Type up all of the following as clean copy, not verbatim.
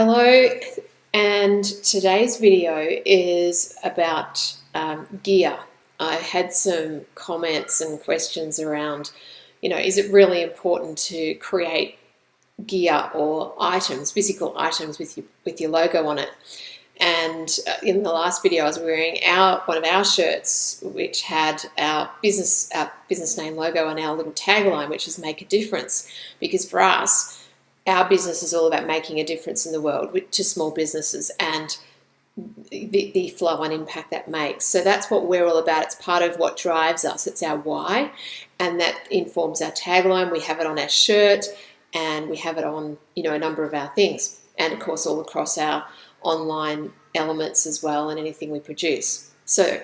Hello, and today's video is about gear. I had some comments and questions around, is it really important to create gear or items, physical items with your logo on it? And in the last video, I was wearing one of our shirts, which had our business name logo and our little tagline, which is "Make a Difference," because for us, our business is all about making a difference in the world to small businesses and the flow and impact that makes. So that's what we're all about. It's part of what drives us. It's our why, and that informs our tagline. We have it on our shirt, and we have it on, a number of our things, and of course all across our online elements as well, and anything we produce. So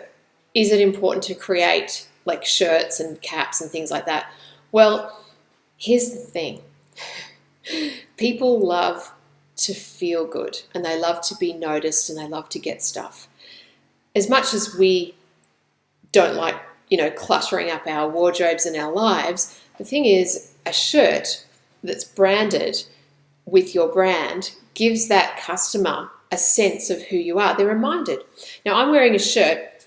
is it important to create like shirts and caps and things like that? Well, here's the thing. People love to feel good, and they love to be noticed, and they love to get stuff. As much as we don't like, cluttering up our wardrobes and our lives, the thing is, a shirt that's branded with your brand gives that customer a sense of who you are. They're reminded. Now, I'm wearing a shirt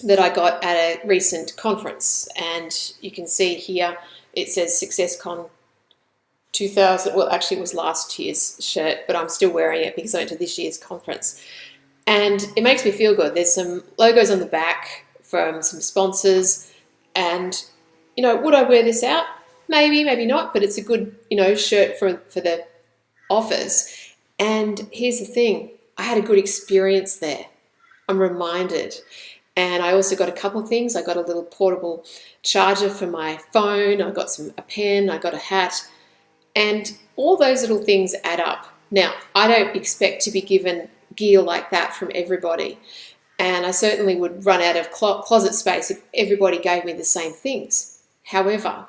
that I got at a recent conference, and you can see here it says SuccessCon 2000, well, actually it was last year's shirt, but I'm still wearing it because I went to this year's conference. And it makes me feel good. There's some logos on the back from some sponsors, and, would I wear this out? Maybe, maybe not, but it's a good, shirt for the office. And here's the thing, I had a good experience there. I'm reminded. And I also got a couple of things. I got a little portable charger for my phone. I got a pen. I got a hat. And all those little things add up. Now, I don't expect to be given gear like that from everybody. And I certainly would run out of closet space if everybody gave me the same things. However,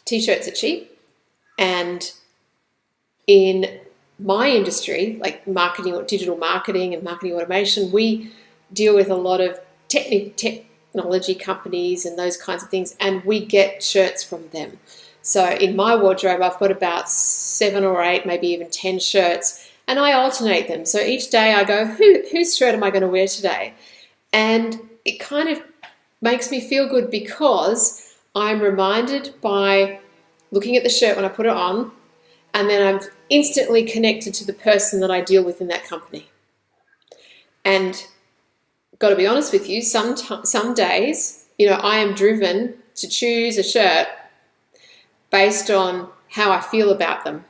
t-shirts are cheap. And in my industry, like marketing or digital marketing and marketing automation, we deal with a lot of technology companies and those kinds of things, and we get shirts from them. So in my wardrobe, I've got about 7 or 8, maybe even 10 shirts, and I alternate them. So each day I go, whose shirt am I going to wear today? And it kind of makes me feel good because I'm reminded by looking at the shirt when I put it on, and then I'm instantly connected to the person that I deal with in that company. And got to be honest with you, some days, I am driven to choose a shirt based on how I feel about them,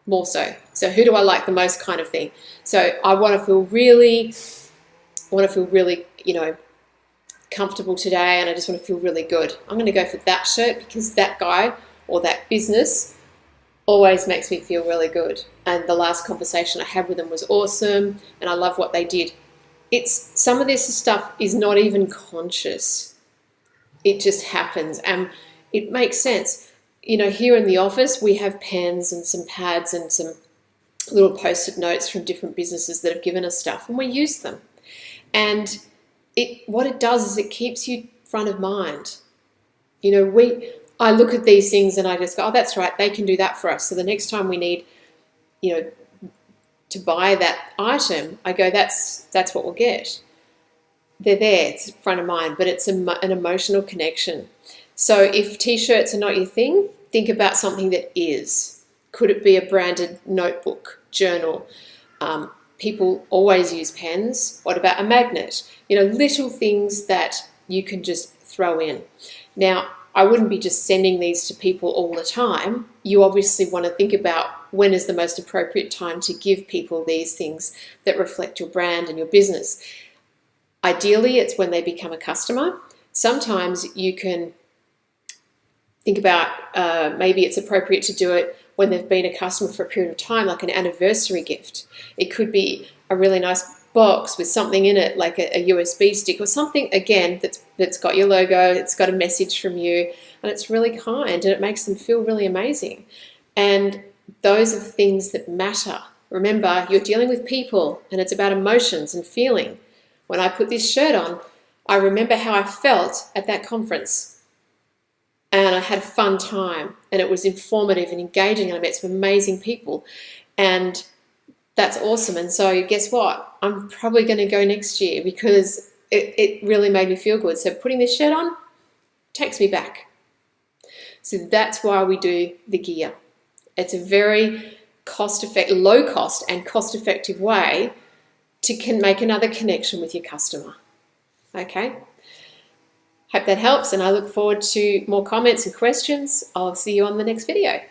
more so. So who do I like the most, kind of thing. So I want to feel really, comfortable today, and I just want to feel really good. I'm going to go for that shirt because that guy or that business always makes me feel really good. And the last conversation I had with them was awesome, and I love what they did. Some of this stuff is not even conscious. It just happens, and it makes sense. Here in the office, we have pens and some pads and some little post-it notes from different businesses that have given us stuff, and we use them. And what it does is it keeps you front of mind. I look at these things and I just go, oh, that's right, they can do that for us. So the next time we need, to buy that item, I go, that's what we'll get. They're there, it's front of mind, but it's an emotional connection. So if t-shirts are not your thing, think about something that is. Could it be a branded notebook, journal? People always use pens. What about a magnet? Little things that you can just throw in. Now, I wouldn't be just sending these to people all the time. You obviously want to think about when is the most appropriate time to give people these things that reflect your brand and your business. Ideally, it's when they become a customer. Sometimes you can think about maybe it's appropriate to do it when they've been a customer for a period of time, like an anniversary gift. It could be a really nice box with something in it, like a USB stick or something, again, that's got your logo, it's got a message from you, and it's really kind, and it makes them feel really amazing. And those are the things that matter. Remember, you're dealing with people, and it's about emotions and feeling. When I put this shirt on, I remember how I felt at that conference. And I had a fun time, and it was informative and engaging, and I met some amazing people. And That's awesome. And so guess what? I'm probably going to go next year because it really made me feel good. So putting this shirt on takes me back. So that's why we do the gear. It's a very low cost and cost-effective way to make another connection with your customer. Okay? Hope that helps, and I look forward to more comments and questions. I'll see you on the next video.